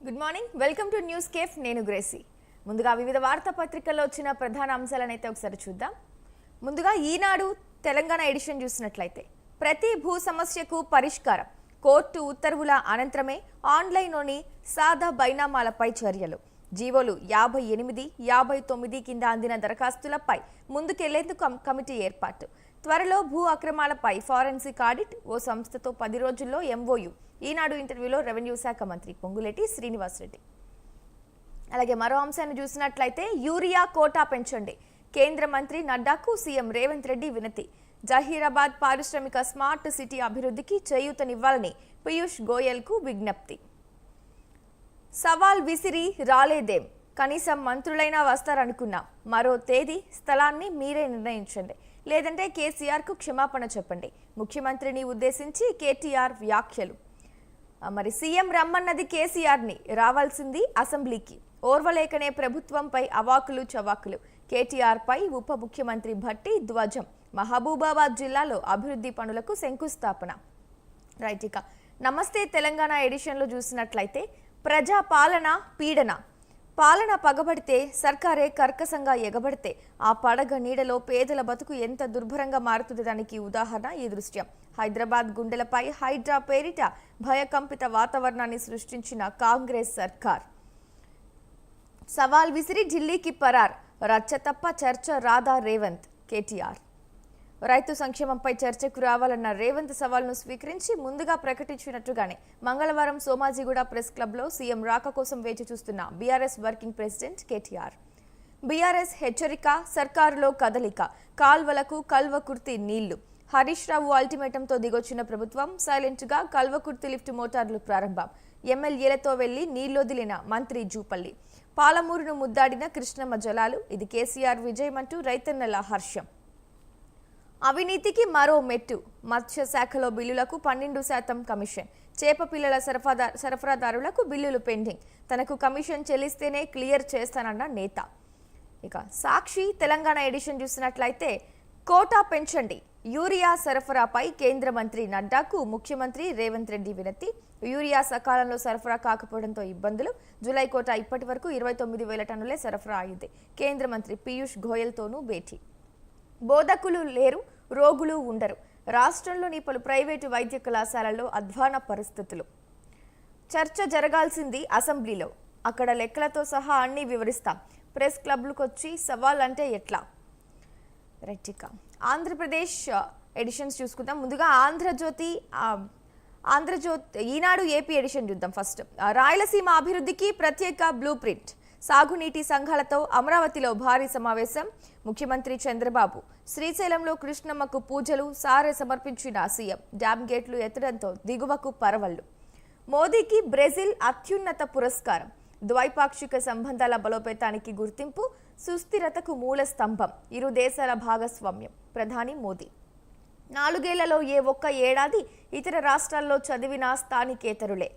Good morning, welcome to news cafe. నేను Gracie. ముందుగా వివిధ వార్తాపత్రికల్లో వచ్చిన ప్రధాన అంశాలను అయితే ఒకసారి చూద్దాం. ముందుగా ఈనాడు తెలంగాణ ఎడిషన్ చూసినట్లయితే ప్రతి భూ సమస్యకు పరిష్కారం, కోర్టు ఉత్తర్వుల అనంతరమే ఆన్లైన్లోని సాదా బైనామాలపై చర్యలు, జీవోలు 58, 59 కింద అందిన దరఖాస్తులపై ముందుకెళ్లేందుకు కమిటీ ఏర్పాటు, త్వరలో భూ అక్రమాలపై ఫారెన్సిక్ ఆడిట్, ఓ సంస్థతో 10 రోజుల్లో ఎంఓయు. ఈనాడు ఇంటర్వ్యూలో రెవెన్యూ శాఖ మంత్రి పొంగులేటి శ్రీనివాసరెడ్డి. అలాగే మరో అంశాన్ని చూసినట్లయితే యూరియా కోటా పెంచండి, కేంద్ర మంత్రి నడ్డాకు సీఎం రేవంత్ రెడ్డి వినతి, జహీరాబాద్ పారిశ్రామిక స్మార్ట్ సిటీ అభివృద్ధికి చేయూతనివ్వాలని పీయూష్ గోయల్కు విజ్ఞప్తి. సవాల్ విసిరి రాలేదేం, కనీసం మంత్రులైనా వస్తారనుకున్నాం, మరో తేదీ స్థలాన్ని మీరే నిర్ణయించండి, లేదంటే కేసీఆర్కు క్షమాపణ చెప్పండి, ముఖ్యమంత్రిని ఉద్దేశించి కేటీఆర్ వ్యాఖ్యలు. మరి సీఎం రమ్మన్నది కేసీఆర్ని, రావాల్సింది అసెంబ్లీకి, ఓర్వలేకనే ప్రభుత్వంపై అవాకులు చవాకులు, కేటీఆర్పై ఉప ముఖ్యమంత్రి భట్టి ధ్వజం, మహబూబాబాద్ జిల్లాలో అభివృద్ధి పనులకు శంకుస్థాపన. రైట్, ఇక నమస్తే తెలంగాణ ఎడిషన్లో చూసినట్లయితే ప్రజా పాలన పీడన, పాలన పగబడితే సర్కారే కర్కశంగా ఎగబడితే ఆ పడగ నీడలో పేదల బతుకు ఎంత దుర్భరంగా మారుతుంది, దానికి ఉదాహరణ ఈ దృశ్యం. హైదరాబాద్ గుండెలపై హైడ్రా పేరిట భయకంపిత వాతావరణాన్ని సృష్టించిన కాంగ్రెస్ సర్కార్. సవాల్ విసిరి ఢిల్లీకి పరార్, రచ్చ తప్ప చర్చ రాదా రేవంత్, కేటీఆర్. రైతు సంక్షేమంపై చర్చకు రావాలన్న రేవంత్ సవాల్ను స్వీకరించి ముందుగా ప్రకటించినట్టుగానే మంగళవారం సోమాజిగూడ ప్రెస్ క్లబ్లో సీఎం రాక కోసం వేచి చూస్తున్న BRS working president KTR. BRS హెచ్చరిక, సర్కారులో కదలిక, కాల్వలకు కల్వకుర్తి నీళ్లు, హరీష్ రావు అల్టిమేటంతో దిగొచ్చిన ప్రభుత్వం, సైలెంట్గా కల్వకుర్తి లిఫ్ట్ మోటార్లు ప్రారంభం, ఎమ్మెల్యేలతో వెళ్లి నీళ్లొదిలిన మంత్రి జూపల్లి, పాలమూరును ముద్దాడిన కృష్ణమ్మ జలాలు, ఇది కేసీఆర్ విజయమంటూ రైతన్నల హర్షం. అవినీతికి మరో మెట్టు, మత్స్య శాఖలో బిల్లులకు 12% కమిషన్, చేప పిల్లల సరఫరాదారులకు బిల్లులు పెండింగ్, తనకు కమిషన్ చెల్లిస్తేనే క్లియర్ చేస్తానన్న నేత. ఇక సాక్షి తెలంగాణ ఎడిషన్ చూసినట్లయితే కోటా పెంచండి, యూరియా సరఫరాపై కేంద్ర మంత్రి నడ్డాకు ముఖ్యమంత్రి రేవంత్ రెడ్డి వినతి, యూరియా సకాలంలో సరఫరా కాకపోవడంతో ఇబ్బందులు, జూలై కోటా ఇప్పటి వరకు 29,000 టన్నులే సరఫరా అయింది, కేంద్ర మంత్రి పీయూష్ గోయల్తోనూ భేటీ. బోధకులు లేరు, రోగులు ఉండరు, రాష్ట్రంలోని పలు ప్రైవేటు వైద్య కళాశాలల్లో అధ్వాన పరిస్థితులు. చర్చ జరగాల్సింది అసెంబ్లీలో, అక్కడ లెక్కలతో సహా అన్ని వివరిస్తాం, ప్రెస్ క్లబ్లకొచ్చి సవాల్ అంటే ఎట్లా. రైట్, ఆంధ్రప్రదేశ్ ఎడిషన్స్ చూసుకుందాం. ముందుగా ఆంధ్రజ్యోతి ఈనాడు ఏపీ ఎడిషన్ చూద్దాం. ఫస్ట్, రాయలసీమ అభివృద్ధికి ప్రత్యేక బ్లూ ప్రింట్, సాగునీటి సంఘాలతో అమరావతిలో భారీ సమావేశం, ముఖ్యమంత్రి చంద్రబాబు, శ్రీశైలంలో కృష్ణమ్మకు పూజలు, సారె సమర్పించిన సీఎం, డ్యామ్ గేట్లు ఎత్తడంతో దిగువకు పరవళ్లు, మోదీకి బ్రెజిల్ అత్యున్నత పురస్కారం, ద్వైపాక్షిక సంబంధాల బలోపేతానికి గుర్తింపు, సుస్థిరతకు మూల స్తంభం, ఇరు దేశాల భాగస్వామ్యం, ప్రధాని మోదీ. 4 ఏళ్లలో ఏ ఒక్క ఏడాది ఇతర రాష్ట్రాల్లో చదివిన స్థానికేతరులే,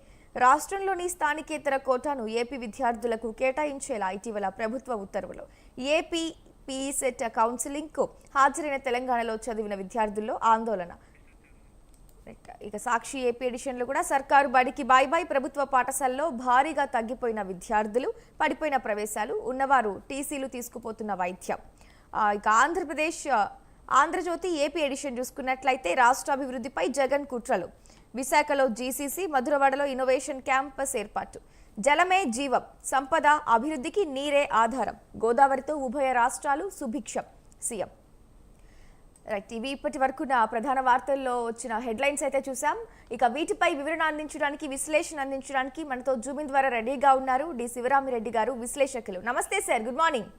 రాష్ట్రంలోని స్థానికేతర కోటాను ఏపీ విద్యార్థులకు కేటాయించేలా ఇటీవల ప్రభుత్వ ఉత్తర్వులు. ఏపీ పీఈసెట్ కౌన్సిలింగ్కు హాజరైన తెలంగాణలో చదివిన విద్యార్థుల్లో ఆందోళన. ఇక సాక్షి ఏపీ ఎడిషన్లో కూడా సర్కారు బడికి బాయ్ బాయ్, ప్రభుత్వ పాఠశాలలో భారీగా తగ్గిపోయిన విద్యార్థులు, పడిపోయిన ప్రవేశాలు, ఉన్నవారు టీసీలు తీసుకుపోతున్న వైద్యం. ఇక ఆంధ్రజ్యోతి ఏపీ ఎడిషన్ చూసుకున్నట్లయితే రాష్ట్ర అభివృద్ధిపై జగన్ కుట్రలు, విశాఖలో జీసీసీ, మధురవాడలో ఇన్నోవేషన్ క్యాంపస్ ఏర్పాటు, జలమే జీవం, సంపద అభివృద్ధికి నీరే ఆధారం, గోదావరితో ఉభయ రాష్ట్రాలు సుభిక్షం, సీఎం. రైట్, ఇవి ఇప్పటి వరకు నా ప్రధాన వార్తల్లో వచ్చిన హెడ్లైన్స్ అయితే చూసాం. ఇక వీటిపై వివరణ అందించడానికి, విశ్లేషణ అందించడానికి మనతో జూమిన్ ద్వారా రెడీగా ఉన్నారు డి శివరామిరెడ్డి గారు, విశ్లేషకులు. నమస్తే sir, good morning.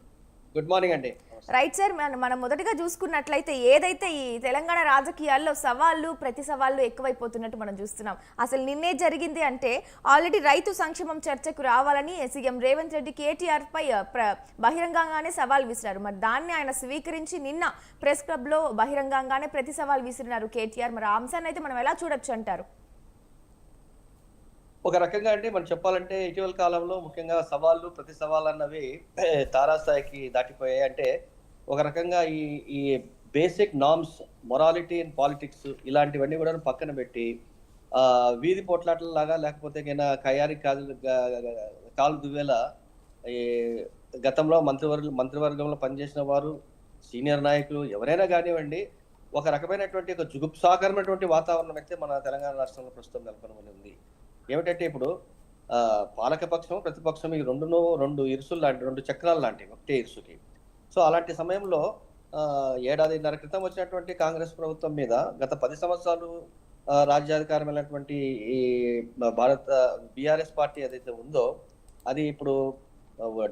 Good morning అండి. రైట్ సార్, మనం మొదటగా చూసుకున్నట్లయితే ఏదైతే ఈ తెలంగాణ రాజకీయాల్లో సవాళ్ళు ప్రతి సవాళ్ళు ఎక్కువైపోతున్నట్టు మనం చూస్తున్నాం. అసలు నిన్నే జరిగింది అంటే ఆల్రెడీ రైతు సంక్షేమం చర్చకు రావాలని సీఎం రేవంత్ రెడ్డి కేటీఆర్ పై బహిరంగంగానే సవాల్ విసిరారు. మరి దాన్ని ఆయన స్వీకరించి నిన్న ప్రెస్ క్లబ్ లో బహిరంగంగానే ప్రతి సవాల్ విసిరినారు కేటీఆర్. మరి ఆ అంశాన్ని అయితే మనం ఎలా చూడొచ్చు అంటారు? ఒక రకంగా అంటే మనం చెప్పాలంటే ఇటీవల కాలంలో ముఖ్యంగా సవాళ్ళు ప్రతి సవాళ్ళు అన్నవి తారాస్థాయికి దాటిపోయాయి. అంటే ఒక రకంగా ఈ basic norms, morality and politics ఇలాంటివన్నీ కూడా పక్కన పెట్టి వీధి పోట్లాటలలాగా లేకపోతే కయ్యారి కాలు దువ్వేలా ఈ గతంలో మంత్రివర్గంలో పనిచేసిన వారు, సీనియర్ నాయకులు ఎవరైనా కానివ్వండి, ఒక రకమైనటువంటి ఒక జుగుప్సాకరమైనటువంటి వాతావరణం అయితే మన తెలంగాణ రాష్ట్రంలో ప్రస్తుతం నెలకొని ఉంది. ఏమిటంటే ఇప్పుడు పాలకపక్షం, ప్రతిపక్షం ఈ రెండు ఇరుసులు లాంటి, రెండు చక్రాలు లాంటివి ఒకటే ఇరుసుకి. సో అలాంటి సమయంలో ఏడాదిన్నర క్రితం వచ్చినటువంటి కాంగ్రెస్ ప్రభుత్వం మీద గత 10 సంవత్సరాలు రాజ్యాధికారమైనటువంటి ఈ భారత బీఆర్ఎస్ పార్టీ ఏదైతే ఉందో అది ఇప్పుడు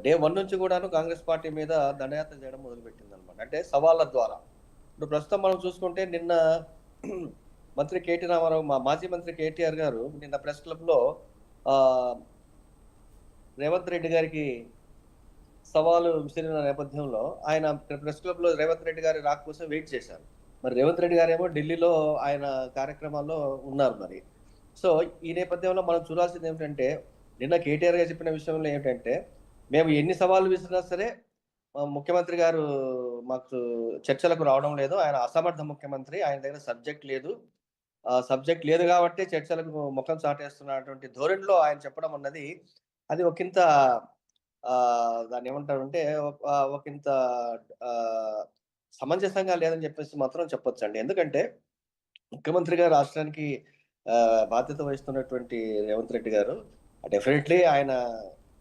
డే 1 నుంచి కూడాను కాంగ్రెస్ పార్టీ మీద దండయాత్ర చేయడం మొదలుపెట్టింది అనమాట. అంటే సవాళ్ళ ద్వారా. ఇప్పుడు ప్రస్తుతం మనం చూసుకుంటే నిన్న మంత్రి కేటీ రామారావు, మాజీ మంత్రి కేటీఆర్ గారు నిన్న ప్రెస్ క్లబ్ లో రేవంత్ రెడ్డి గారికి సవాలు విసిరిన నేపథ్యంలో ఆయన ప్రెస్ క్లబ్ లో రేవంత్ రెడ్డి గారి రాక కోసం వెయిట్ చేశారు. మరి రేవంత్ రెడ్డి గారు ఏమో ఢిల్లీలో ఆయన కార్యక్రమాల్లో ఉన్నారు మరి. సో ఈ నేపథ్యంలో మనం చూడాల్సింది ఏమిటంటే నిన్న కేటీఆర్ గారు చెప్పిన విషయంలో ఏమిటంటే మేము ఎన్ని సవాళ్ళు విసిరినా సరే ముఖ్యమంత్రి గారు మాకు చర్చలకు రావడం లేదు, ఆయన అసమర్థ ముఖ్యమంత్రి, ఆయన దగ్గర సబ్జెక్ట్ లేదు కాబట్టి చర్చలకు ముఖం చాటేస్తున్నటువంటి ధోరణిలో ఆయన చెప్పడం అన్నది అది ఒకంత దాన్ని ఏమంటారంటే ఒకంత సమంజసంగా లేదని చెప్పేసి మాత్రం చెప్పొచ్చండి. ఎందుకంటే ముఖ్యమంత్రి గారు రాష్ట్రానికి బాధ్యత వహిస్తున్నటువంటి రేవంత్ రెడ్డి గారు డెఫినెట్లీ ఆయన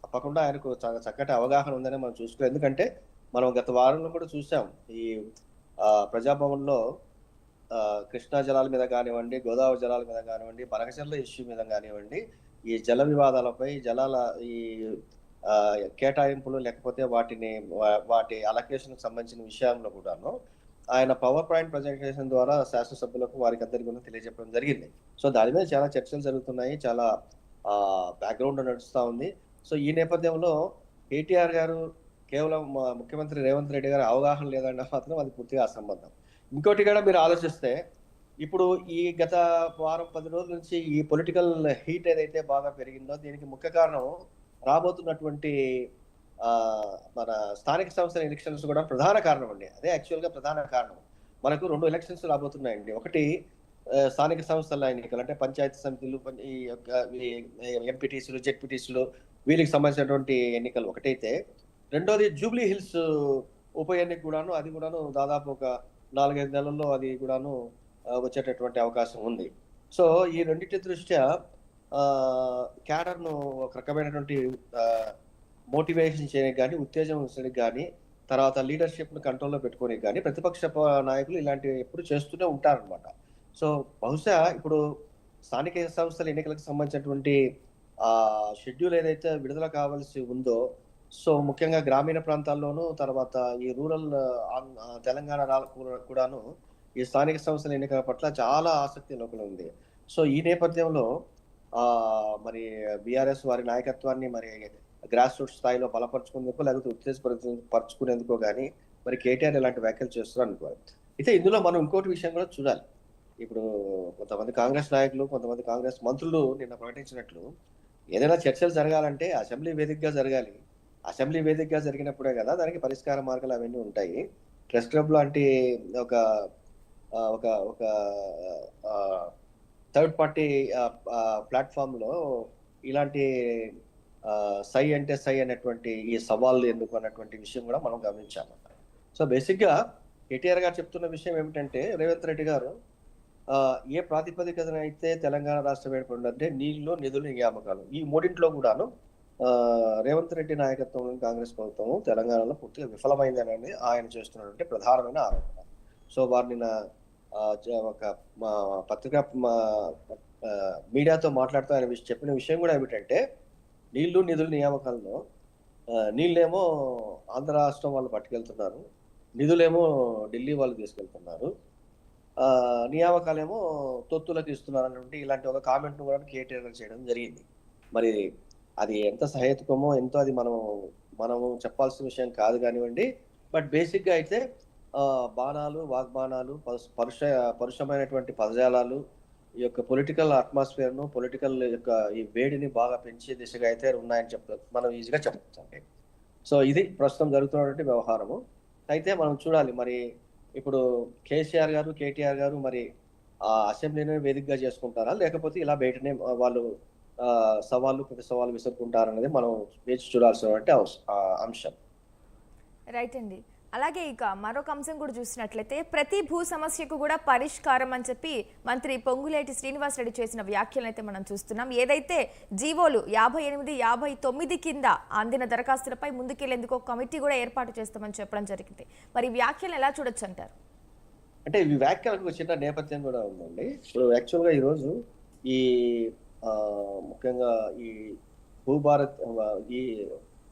తప్పకుండా ఆయనకు చాలా చక్కటి అవగాహన ఉందని మనం చూసుకోవాలి. ఎందుకంటే మనం గత వారంలో కూడా చూసాం ఈ ప్రజాభవన్లో కృష్ణా జలాల మీద కానివ్వండి, గోదావరి జలాల మీద కానివ్వండి, బనకచెర్ల ఇష్యూ మీద కానివ్వండి, ఈ జల వివాదాలపై జలాల ఈ కేటాయింపులు లేకపోతే వాటి అలొకేషన్ సంబంధించిన విషయంలో కూడాను ఆయన పవర్ పాయింట్ ప్రజెంటేషన్ ద్వారా శాసనసభ్యులకు వారికి అందరికీ కూడా తెలియజెప్పడం జరిగింది. సో దాని మీద చాలా చర్చలు జరుగుతున్నాయి, చాలా బ్యాక్గ్రౌండ్ నడుస్తూ ఉంది. సో ఈ నేపథ్యంలో కేటీఆర్ గారు కేవలం ముఖ్యమంత్రి రేవంత్ రెడ్డి గారు అవగాహన లేదన్న మాత్రం అది పూర్తిగా అసంబద్ధం. ఇంకోటి కూడా మీరు ఆలోచిస్తే ఇప్పుడు ఈ గత వారం 10 రోజుల నుంచి ఈ పొలిటికల్ హీట్ ఏదైతే బాగా పెరిగిందో దీనికి ముఖ్య కారణం రాబోతున్నటువంటి మన స్థానిక సంస్థల ఎలక్షన్స్ కూడా ప్రధాన కారణం అండి. అదే యాక్చువల్ గా ప్రధాన కారణం. మనకు 2 ఎలక్షన్స్ రాబోతున్నాయండి. ఒకటి స్థానిక సంస్థల ఎన్నికలు అంటే పంచాయతీ సమితులు, ఈ ఎంపీటీసీలు, జెడ్పీటీసీలు వీళ్ళకి సంబంధించినటువంటి ఎన్నికలు ఒకటైతే, రెండోది జూబ్లీ హిల్స్ ఉప ఎన్నిక కూడాను, అది కూడాను దాదాపు ఒక 4-5 నెలల్లో అది కూడాను వచ్చేటటువంటి అవకాశం ఉంది. సో ఈ రెండింటి దృష్ట్యా క్యాడర్ను ఒక రకమైనటువంటి మోటివేషన్ చేయడానికి కానీ, ఉత్తేజం ఇచ్చడానికి కానీ, తర్వాత లీడర్షిప్ను కంట్రోల్లో పెట్టుకోవడానికి కానీ ప్రతిపక్ష నాయకులు ఇలాంటివి ఎప్పుడు చేస్తూనే ఉంటారనమాట. సో బహుశా ఇప్పుడు స్థానిక సంస్థల ఎన్నికలకు సంబంధించినటువంటి షెడ్యూల్ ఏదైతే విడుదల కావాల్సి ఉందో, సో ముఖ్యంగా గ్రామీణ ప్రాంతాల్లోనూ తర్వాత ఈ రూరల్ తెలంగాణ కూడాను ఈ స్థానిక సంస్థల ఎన్నికల పట్ల చాలా ఆసక్తి లోపల ఉంది. సో ఈ నేపథ్యంలో మరి బీఆర్ఎస్ వారి నాయకత్వాన్ని మరి గ్రాస్ రూట్ స్థాయిలో బలపరుచుకునేందుకు లేకపోతే ఉత్తేజపరుచుకునేందుకో కానీ మరి కేటీఆర్ ఇలాంటి వ్యాఖ్యలు చేస్తున్నారు అనుకోవాలి. అయితే ఇందులో మనం ఇంకోటి విషయం కూడా చూడాలి. ఇప్పుడు కొంతమంది కాంగ్రెస్ నాయకులు, కొంతమంది కాంగ్రెస్ మంత్రులు నిన్న ప్రకటించినట్లు ఏదైనా చర్చలు జరగాలంటే అసెంబ్లీ వేదికగా జరగాలి. అసెంబ్లీ వేదికగా జరిగినప్పుడే కదా దానికి పరిష్కార మార్గాలు అవన్నీ ఉంటాయి. ప్రెస్ క్లబ్ లాంటి ఒక ఒక ఒక థర్డ్ పార్టీ ప్లాట్ఫామ్ లో ఇలాంటి సై అంటే సై అనేటువంటి ఈ సవాళ్ళు ఎందుకు అన్నటువంటి విషయం కూడా మనం గమనించాము. సో బేసిక్ గా కేటీఆర్ గారు చెప్తున్న విషయం ఏమిటంటే రేవంత్ రెడ్డి గారు ఏ ప్రాతిపదికన అయితే తెలంగాణ రాష్ట్రం ఏర్పడిందంటే నీళ్లు, నిధులు, నియామకాలు ఈ మూడింట్లో కూడాను రేవంత్ రెడ్డి నాయకత్వంలోని కాంగ్రెస్ ప్రభుత్వం తెలంగాణలో పూర్తిగా విఫలమైందనేది ఆయన చేస్తున్నటువంటి ప్రధానమైన ఆరోపణ. సో వారిని ఒక పత్రికా మీడియాతో మాట్లాడుతూ ఆయన చెప్పిన విషయం కూడా ఏమిటంటే నీళ్లు, నిధుల నియామకాలను నీళ్ళేమో ఆంధ్ర రాష్ట్రం వాళ్ళు పట్టుకెళ్తున్నారు, నిధులేమో ఢిల్లీ వాళ్ళు తీసుకెళ్తున్నారు, నియామకాలేమో తొత్తులకు ఇస్తున్నారు అన్నటువంటి ఇలాంటి ఒక కామెంట్ కూడా కేటీఆర్ చేయడం జరిగింది. మరి అది ఎంత సహేతుకమో ఎంతో అది మనము చెప్పాల్సిన విషయం కాదు కానివ్వండి. బట్ బేసిక్ గా అయితే బాణాలు, వాగ్బాణాలు, పరుషమైనటువంటి పదజాలాలు ఈ యొక్క పొలిటికల్ అట్మాస్ఫియర్ ను, పొలిటికల్ యొక్క ఈ వేడిని బాగా పెంచే దిశగా అయితే ఉన్నాయని మనం ఈజీగా చెప్పచ్చు. సో ఇది ప్రస్తుతం జరుగుతున్నటువంటి వ్యవహారము. అయితే మనం చూడాలి మరి ఇప్పుడు కేసీఆర్ గారు, కేటీఆర్ గారు మరి ఆ అసెంబ్లీని వేదికగా చేసుకుంటారా? లేకపోతే ఇలా బయటనే వాళ్ళు సవాళ్ళు ప్రతి సవాళ్ళు విసురుకుంటారనేది మనం వేచి చూడాల్సినటువంటి అంశం. రైట్ అండి. అలాగే ఇక మరొక అంశం కూడా చూసినట్లయితే ప్రతి భూ సమస్యకు కూడా పరిష్కారం అని చెప్పి మంత్రి పొంగులేటి శ్రీనివాసరెడ్డి చేసిన వ్యాఖ్యలనైతే మనం చూస్తున్నాం. ఏదైతే జీవోలు 58, 59 కింద అందిన దరఖాస్తులపై ముందుకెళ్లేందుకు ఒక కమిటీ కూడా ఏర్పాటు చేస్తామని చెప్పడం జరిగింది. మరి ఈ వ్యాఖ్యలను ఎలా చూడొచ్చు అంటారు? అంటే ఈ వ్యాఖ్యలకు ఒక చిన్న నేపథ్యం కూడా ఉందండి. ఇప్పుడు యాక్చువల్‌గా ఈరోజు ఈ ముఖ్యంగా ఈ భూభారత్ ఈ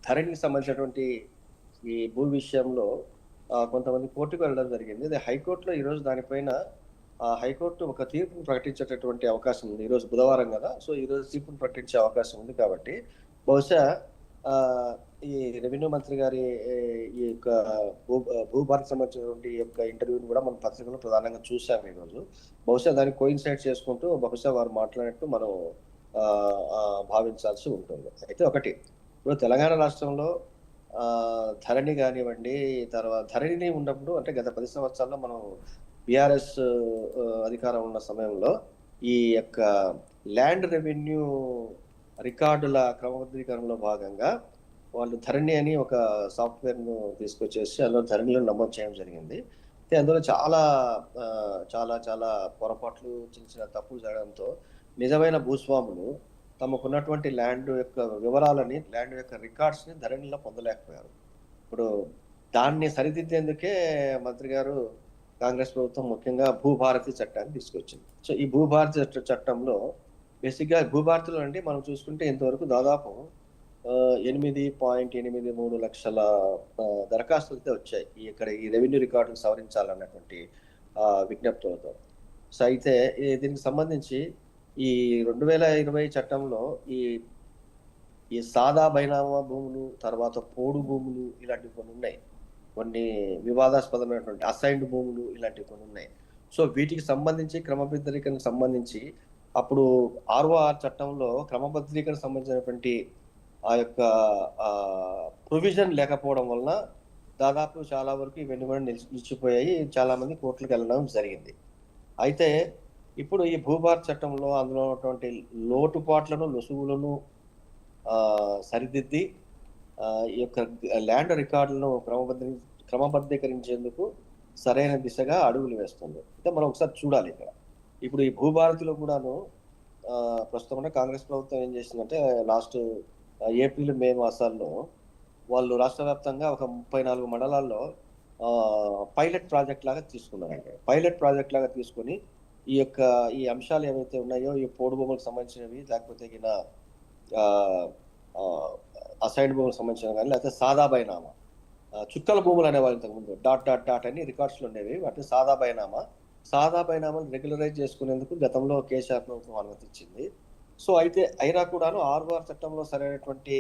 ధరణికి సంబంధించినటువంటి ఈ భూ విషయంలో కొంతమంది కోర్టుకు వెళ్ళడం జరిగింది. అది హైకోర్టులో ఈరోజు దానిపైన హైకోర్టు ఒక తీర్పును ప్రకటించేటటువంటి అవకాశం ఉంది. ఈరోజు బుధవారం కదా! సో, ఈరోజు తీర్పును ప్రకటించే అవకాశం ఉంది కాబట్టి బహుశా ఆహ్, ఈ రెవెన్యూ మంత్రి గారి ఈ యొక్క భూభారత్ సంబంధించినటువంటి ఈ యొక్క ఇంటర్వ్యూని కూడా మనం పత్రికలో ప్రధానంగా చూసాం ఈరోజు. బహుశా దాన్ని కోయిన్సైడ్ చేసుకుంటూ బహుశా వారు మాట్లాడినట్టు మనం భావించాల్సి ఉంటుంది. అయితే ఒకటి, ఇప్పుడు తెలంగాణ రాష్ట్రంలో ధరణి గానివ్వండి, తర్వాత ధరణి ఉన్నప్పుడు అంటే గత 10 సంవత్సరాల్లో మనం బీఆర్ఎస్ అధికారం ఉన్న సమయంలో ఈ యొక్క ల్యాండ్ రెవెన్యూ రికార్డుల క్రమబద్ధీకరణలో భాగంగా వాళ్ళు ధరణి అని ఒక సాఫ్ట్‌వేర్‌ను తీసుకొచ్చేసి అందులో ధరణిలో నమోదు చేయడం జరిగింది. అయితే అందులో చాలా చాలా చాలా పొరపాట్లు, చిన్న చిన్న తప్పులు జరగడంతో నిజమైన భూస్వాములు తమకున్నటువంటి ల్యాండ్ యొక్క వివరాలని, ల్యాండ్ యొక్క రికార్డ్స్‌ని ధరణిలో పొందలేకపోయారు. ఇప్పుడు దాన్ని సరిదిద్దేందుకే మంత్రి గారు, కాంగ్రెస్ ప్రభుత్వం ముఖ్యంగా భూభారతి చట్టాన్ని తీసుకొచ్చింది. సో, ఈ భూభారతి చట్టంలో బేసిక్‌గా భూభారతిలో అండి మనం చూసుకుంటే ఇంతవరకు దాదాపు 8.83 లక్షల దరఖాస్తులైతే వచ్చాయి. ఈ రెవెన్యూ రికార్డులు సవరించాలన్నటువంటి విజ్ఞప్తులతో. సో, అయితే దీనికి సంబంధించి ఈ 2020 చట్టంలో ఈ సాదా బైనామా భూములు, తర్వాత పోడు భూములు ఇలాంటివి కొన్ని ఉన్నాయి. కొన్ని వివాదాస్పదమైనటువంటి అసైన్డ్ భూములు ఇలాంటివి కొన్ని ఉన్నాయి. సో, వీటికి సంబంధించి క్రమబద్ధీకరణకు సంబంధించి అప్పుడు ఆర్ఓఆర్ చట్టంలో క్రమబద్ధీకరణకు సంబంధించినటువంటి ఆ యొక్క ప్రొవిజన్ లేకపోవడం వలన దాదాపు చాలా వరకు ఇవన్నీ కూడా నిలిచిపోయాయి. చాలా మంది కోర్టులకు వెళ్ళడం జరిగింది. అయితే ఇప్పుడు ఈ భూభారత్ చట్టంలో అందులో ఉన్నటువంటి లోటుపాట్లను, లొసుగులను సరిదిద్ది ఈ యొక్క ల్యాండ్ రికార్డులను క్రమబద్ధీకరించేందుకు సరైన దిశగా అడుగులు వేస్తుంది. అయితే మనం ఒకసారి చూడాలి ఇక్కడ. ఇప్పుడు ఈ భూభారతిలో కూడాను ప్రస్తుతం కాంగ్రెస్ ప్రభుత్వం ఏం చేసిందంటే లాస్ట్ ఏప్రిల్, మే మాసాల్లో వాళ్ళు రాష్ట్ర వ్యాప్తంగా ఒక 34 మండలాల్లో పైలట్ ప్రాజెక్ట్ లాగా తీసుకున్నారండి. పైలట్ ప్రాజెక్ట్ లాగా తీసుకొని ఈ అంశాలు ఏవైతే ఉన్నాయో ఈ పోడు భూములకు సంబంధించినవి, లేకపోతే అసైన్డ్ భూములకు సంబంధించినవి కానీ, లేకపోతే సాదా బైనామా, చుక్కల భూములు అనేవాళ్ళు ఇంతకుముందు డాట్ డాట్ డాట్ అని రికార్డ్స్‌లో ఉండేవి. వాటిని సాదా బైనామాను రెగ్యులరైజ్ చేసుకునేందుకు గతంలో కేసీఆర్ ప్రభుత్వం అనుమతిచ్చింది. సో, అయితే అయినా కూడాను ఆర్ఓఆర్ చట్టంలో సరైనటువంటి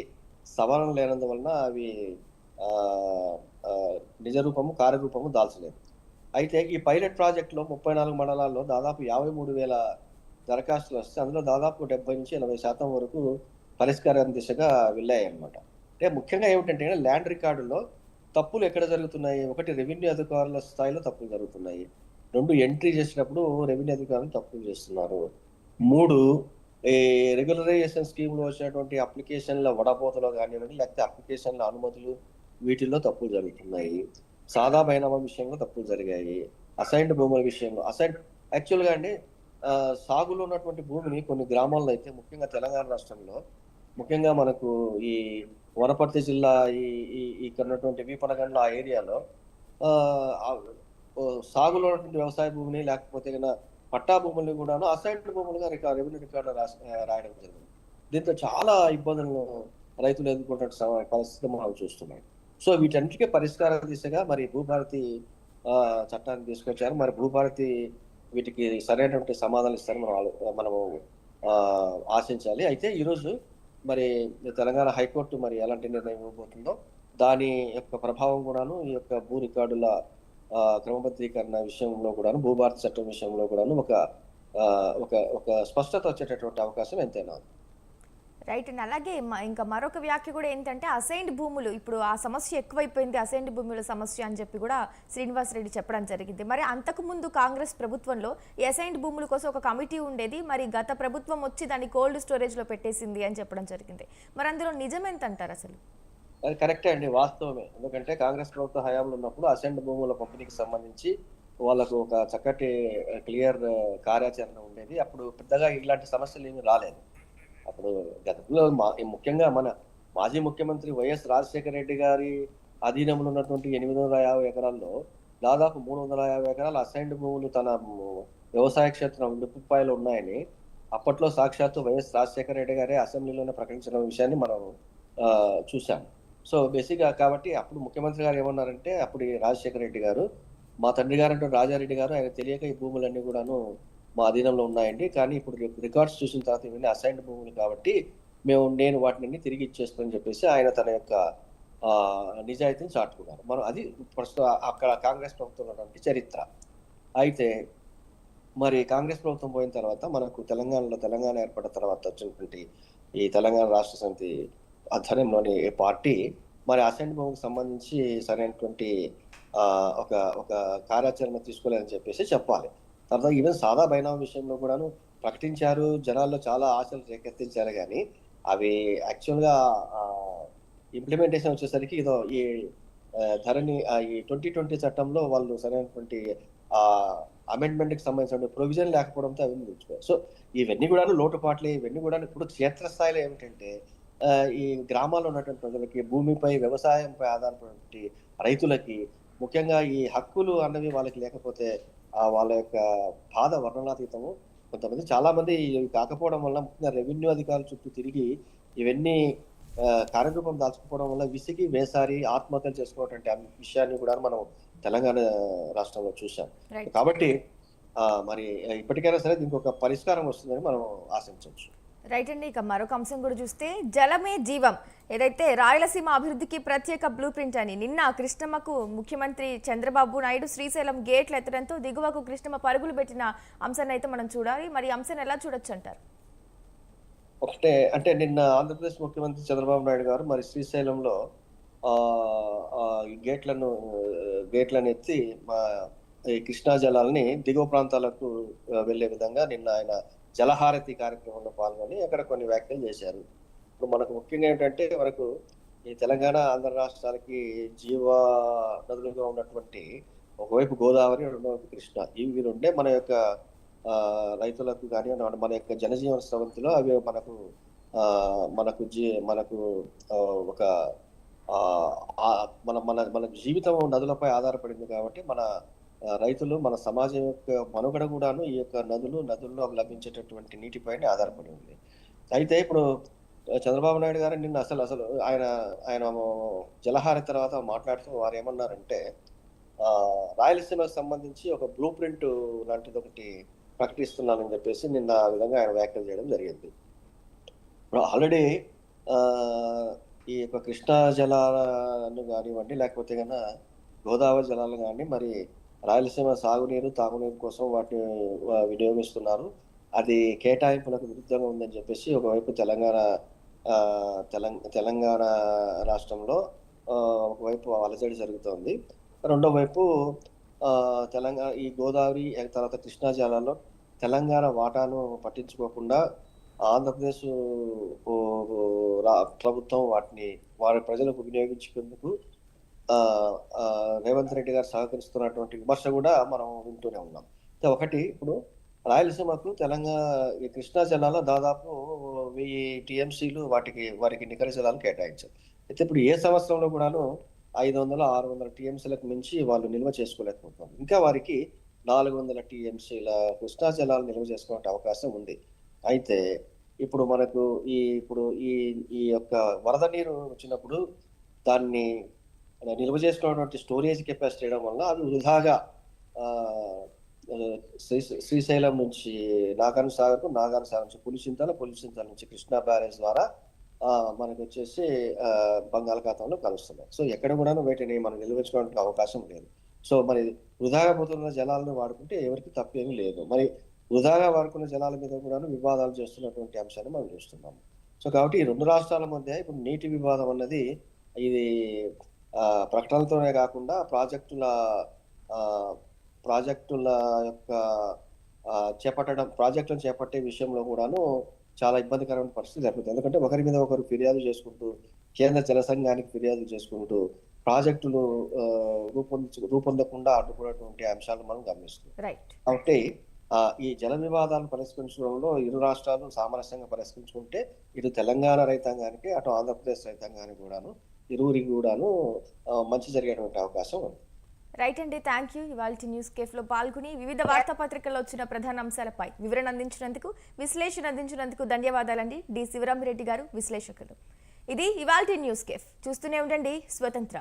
సవరణ లేనందువలన అవి నిజ రూపము, కార్యరూపము దాల్చలేదు. అయితే ఈ పైలట్ ప్రాజెక్ట్‌లో 34 మండలాల్లో దాదాపు 53,000 దరఖాస్తులు వస్తే అందులో దాదాపు 70-80% వరకు పరిష్కారం దిశగా వెళ్ళాయన్నమాట. అంటే ముఖ్యంగా ఏమిటంటే ల్యాండ్ రికార్డులో తప్పులు ఎక్కడ జరుగుతున్నాయి? ఒకటి, రెవెన్యూ అధికారుల స్థాయిలో తప్పులు జరుగుతున్నాయి. 2, ఎంట్రీ చేసినప్పుడు రెవెన్యూ అధికారులు తప్పులు చేస్తున్నారు. 3, ఈ రెగ్యులరైజేషన్ స్కీమ్‌లో వచ్చినటువంటి అప్లికేషన్ల వడపోతలో కానివ్వండి, లేకపోతే అప్లికేషన్ల అనుమతులు వీటిల్లో తప్పులు జరుగుతున్నాయి. సాదా బైనామా విషయంలో తప్పులు జరిగాయి. అసైన్డ్ భూముల విషయంలో యాక్చువల్‌గా అండి సాగులో ఉన్నటువంటి భూమిని కొన్ని గ్రామాల్లో అయితే ముఖ్యంగా తెలంగాణ రాష్ట్రంలో, ముఖ్యంగా మనకు ఈ వనపర్తి జిల్లా ఇక్కడ ఉన్నటువంటి వీపనగండ్ల ఆ ఏరియాలో సాగులో ఉన్నటువంటి వ్యవసాయ భూమిని, లేకపోతే పట్టా భూముల్ని కూడాను అసైన్డ్ భూములుగా రెవెన్యూ రికార్డులో రాయడం జరిగింది. దీంతో చాలా ఇబ్బందులను రైతులు ఎదుర్కొంటున్న పరిస్థితి మనం చూస్తున్నాం. సో, వీటన్నిటికీ పరిష్కార దిశగా మరి భూభారతి చట్టాన్ని తీసుకొచ్చారు. మరి భూభారతి వీటికి సరైనటువంటి సమాధానం ఇస్తారని మనము ఆశించాలి. అయితే ఈరోజు మరి తెలంగాణ హైకోర్టు మరి ఎలాంటి నిర్ణయం ఇవ్వబోతుందో దాని యొక్క ప్రభావం కూడాను ఈ యొక్క భూ రికార్డుల క్రమబద్ధీకరణ విషయంలో కూడాను, భూభారతి చట్టం విషయంలో కూడాను ఒక స్పష్టత వచ్చేటటువంటి అవకాశం ఎంతైనా ఉంది. రైట్ అండి. అలాగే ఇంకా మరొక వ్యాఖ్య కూడా ఏంటంటే అసైన్డ్ భూములు ఇప్పుడు ఆ సమస్య ఎక్కువైపోయింది, అసైన్డ్ భూముల సమస్య అని చెప్పి కూడా శ్రీనివాస్ రెడ్డి చెప్పడం జరిగింది. మరి అంతకుముందు కాంగ్రెస్ ప్రభుత్వంలో ఈ అసైన్డ్ భూముల కోసం ఒక కమిటీ ఉండేది. మరి గత ప్రభుత్వం వచ్చి దాన్ని కోల్డ్ స్టోరేజ్లో పెట్టేసింది అని చెప్పడం జరిగింది. మరి అందులో నిజమేంతంటారు అసలు? అది కరెక్టే అండి, వాస్తవమే. ఎందుకంటే కాంగ్రెస్ ప్రభుత్వ హయాంలో ఉన్నప్పుడు అసైన్డ్ భూముల పంపిణీకి సంబంధించి వాళ్ళకు ఒక చక్కటి క్లియర్ కార్యాచరణ ఉండేది. అప్పుడు పెద్దగా ఇలాంటి సమస్యలు ఏమీ రాలేదు. అప్పుడు గతంలో ముఖ్యంగా మన మాజీ ముఖ్యమంత్రి వైఎస్ రాజశేఖర రెడ్డి గారి అధీనంలో ఉన్నటువంటి 850 ఎకరాల్లో దాదాపు 350 ఎకరాల అసైన్డ్ భూములు తన వ్యవసాయ క్షేత్రం ఉడుపుపాయలో ఉన్నాయని అప్పట్లో సాక్షాత్తు వైఎస్ రాజశేఖర రెడ్డి గారే అసెంబ్లీలోనే ప్రకటించిన విషయాన్ని మనం చూసాం. సో బేసిక్గా కాబట్టి అప్పుడు ముఖ్యమంత్రి గారు ఏమన్నారంటే, అప్పుడు ఈ రాజశేఖర రెడ్డి గారు, మా తండ్రి గారు రాజారెడ్డి గారు, ఆయన తెలియక ఈ భూములన్నీ కూడాను మా అధీనంలో ఉన్నాయండి, కానీ ఇప్పుడు రికార్డ్స్ చూసిన తర్వాత ఇవన్నీ అసైన్డ్ భూములు కాబట్టి నేను వాటిని తిరిగి ఇచ్చేస్తానని చెప్పేసి ఆయన తన యొక్క నిజాయితీని చాటుకున్నారు. మనం అది ప్రస్తుతం అక్కడ కాంగ్రెస్ ప్రభుత్వం ఉన్నటువంటి చరిత్ర. అయితే మరి కాంగ్రెస్ ప్రభుత్వం పోయిన తర్వాత మనకు తెలంగాణ ఏర్పడిన తర్వాత వచ్చినటువంటి ఈ తెలంగాణ రాష్ట్ర సమితి ఆధ్వర్యంలోని పార్టీ మరి అసైన్డ్ భూమికి సంబంధించి సరైనటువంటి ఒక ఒక కార్యాచరణ తీసుకోలేదని చెప్పేసి చెప్పాలి. తర్వాత ఈవెన్ సాదా బైనామా విషయంలో కూడాను ప్రకటించారు, జనాల్లో చాలా ఆశలు రేకెత్తించారు, కానీ అవి యాక్చువల్గా ఇంప్లిమెంటేషన్ వచ్చేసరికి ఇదో ఈ ధరణి ఈ 2020 చట్టంలో వాళ్ళు సరైనటువంటి అమెండ్మెంట్ కి సంబంధించిన ప్రొవిజన్ లేకపోవడంతో అవన్నీ నిలిచిపోయాయి. సో ఇవన్నీ కూడా లోటుపాట్లే. ఇవన్నీ కూడా ఇప్పుడు క్షేత్రస్థాయిలో ఏమిటంటే ఈ గ్రామాల్లో ఉన్నటువంటి ప్రజలకి, భూమిపై వ్యవసాయంపై ఆధారపడి రైతులకి ముఖ్యంగా ఈ హక్కులు అన్నవి వాళ్ళకి లేకపోతే వాళ్ళ యొక్క బాధ వర్ణనాతీతము. కొంతమంది చాలా మంది కాకపోవడం వల్ల ముఖ్యంగా రెవెన్యూ అధికారుల చుట్టూ తిరిగి ఇవన్నీ కార్యరూపం దాల్చుకోవడం వల్ల విసిగి వేసారి ఆత్మహత్యలు చేసుకోవటువంటి విషయాన్ని కూడా మనం తెలంగాణ రాష్ట్రంలో చూసాం. కాబట్టి మరి ఇప్పటికైనా సరే దీనికి ఒక పరిష్కారం వస్తుందని మనం ఆశించవచ్చు. రైట్ అండి. ఇక మరొక అంశం కూడా చూస్తే జలమే జీవం, ఏదైతే రాయలసీమ అభివృద్ధికి ప్రత్యేక బ్లూ ప్రింట్ అని నిన్న కృష్ణమ్మకు ముఖ్యమంత్రి చంద్రబాబు నాయుడు శ్రీశైలం గేట్లు ఎత్తడంతో దిగువకు కృష్ణమ్మ పరుగులు పెట్టిన అంశాన్ని అయితే మనం చూడాలి. మరి ఈ అంశాన్ని ఎలా చూడొచ్చు అంటారు? ఒకటే అంటే నిన్న ఆంధ్రప్రదేశ్ ముఖ్యమంత్రి చంద్రబాబు నాయుడు గారు మరి శ్రీశైలంలో ఈ గేట్లను ఎత్తి ఈ కృష్ణా జలాలని దిగువ ప్రాంతాలకు వెళ్లే విధంగా నిన్న ఆయన జలహారతి కార్యక్రమంలో పాల్గొని అక్కడ కొన్ని వ్యాఖ్యలు చేశారు. ఇప్పుడు మనకు ముఖ్యంగా ఏంటంటే మనకు ఈ తెలంగాణ ఆంధ్ర రాష్ట్రాలకి జీవ నదులుగా ఉన్నటువంటి ఒకవైపు గోదావరి, రెండోవైపు కృష్ణ, ఇవి రెండే మన యొక్క రైతులకు కానీ మన యొక్క జనజీవన స్రవంతిలో అవి మనకు మనకు ఒక మన మన మన జీవితం నదులపై ఆధారపడింది. కాబట్టి మన రైతులు, మన సమాజం యొక్క మనుగడ కూడాను ఈ యొక్క నదుల్లో లభించేటటువంటి నీటిపైన ఆధారపడి ఉంది. అయితే ఇప్పుడు చంద్రబాబు నాయుడు గారు నిన్న అసలు ఆయన జలహారతి తర్వాత మాట్లాడుతూ వారు ఏమన్నారంటే, రాయలసీమకు సంబంధించి ఒక బ్లూ ప్రింట్ లాంటిది ఒకటి ప్రకటిస్తున్నానని చెప్పేసి నిన్న ఆ విధంగా ఆయన వ్యాఖ్యలు చేయడం జరిగింది. ఇప్పుడు ఆల్రెడీ ఈ యొక్క కృష్ణా జలాలను కానివ్వండి, లేకపోతే కన్నా గోదావరి జలాలు కానీ మరి రాయలసీమ సాగునీరు, తాగునీరు కోసం వాటిని వినియోగిస్తున్నారు. అది కేటాయింపులకు విరుద్ధంగా ఉందని చెప్పేసి ఒకవైపు తెలంగాణ రాష్ట్రంలో ఒకవైపు అలజడి జరుగుతోంది. రెండో వైపు తెలంగాణ ఈ గోదావరి తర్వాత కృష్ణా జలాల్లో తెలంగాణ వాటాను పట్టించుకోకుండా ఆంధ్రప్రదేశ్ ప్రభుత్వం వారి ప్రజలకు వినియోగించుకునేందుకు రేవంత్ రెడ్డి గారు సహకరిస్తున్నటువంటి విమర్శ కూడా మనం వింటూనే ఉన్నాం. ఒకటి, ఇప్పుడు రాయలసీమకు ఈ కృష్ణా జలాల్లో దాదాపు 1000 టీఎంసీలు వారికి నికర జలాలు కేటాయించారు. అయితే ఇప్పుడు ఏ సంవత్సరంలో కూడాను 500-600 టీఎంసీలకు మించి వాళ్ళు నిల్వ చేసుకోలేకపోతున్నారు. ఇంకా వారికి 400 టీఎంసీల కృష్ణా జలాలు నిల్వ చేసుకునే అవకాశం ఉంది. అయితే ఇప్పుడు మనకు ఈ యొక్క వరద నీరు వచ్చినప్పుడు దాన్ని నిల్వ చేసుకున్నటువంటి స్టోరేజ్ కెపాసిటీ చేయడం వల్ల అవి వృధాగా శ్రీశైలం నుంచి నాగార్జున సాగర్ నుంచి పులిచింతల నుంచి కృష్ణా బ్యారేజ్ ద్వారా మనకు వచ్చేసి బంగాళాఖాతంలో కలుస్తున్నాయి. సో ఎక్కడ కూడా వీటిని మనం నిల్వించుకోవడానికి అవకాశం లేదు. సో మరి వృధాగా పోతున్న జలాలను వాడుకుంటే ఎవరికి తప్పేమీ లేదు. మరి వృధాగా వాడుకున్న జలాల మీద కూడా వివాదాలు చేస్తున్నటువంటి అంశాన్ని మనం చూస్తున్నాము. సో కాబట్టి ఈ రెండు రాష్ట్రాల మధ్య ఇప్పుడు నీటి వివాదం అన్నది ఇది ప్రకటనలతోనే కాకుండా ఆ, ప్రాజెక్టుల యొక్క ప్రాజెక్టులను చేపట్టే విషయంలో కూడాను చాలా ఇబ్బందికరమైన పరిస్థితి జరుగుతుంది. ఎందుకంటే ఒకరి మీద ఒకరు ఫిర్యాదు చేసుకుంటూ, కేంద్ర జల సంఘానికి ఫిర్యాదు చేసుకుంటూ ప్రాజెక్టులు రూపొందకుండా అడ్డుకున్నటువంటి అంశాలు మనం గమనిస్తున్నాం. రైట్. కాబట్టి ఈ జల వివాదాలను పరిష్కరించడంలో ఇరు రాష్ట్రాలు సామరస్యంగా పరిష్కరించుకుంటే ఇటు తెలంగాణ రైతాంగానికి, అటు ఆంధ్రప్రదేశ్ రైతాంగానికి కూడాను, ఇరువురికి కూడాను మంచి జరిగేటువంటి అవకాశం ఉంది. రైట్ అండి, థ్యాంక్ యూ. ఇవాళ న్యూస్ కేఫ్లో పాల్గొని వివిధ వార్తాపత్రికల్లో వచ్చిన ప్రధాన అంశాలపై వివరణ అందించినందుకు, విశ్లేషణ అందించినందుకు ధన్యవాదాలండి డి శివరామిరెడ్డి గారు, విశ్లేషకులు. ఇది ఇవాల్టి న్యూస్ కేఫ్. చూస్తూనే ఉండండి స్వతంత్ర.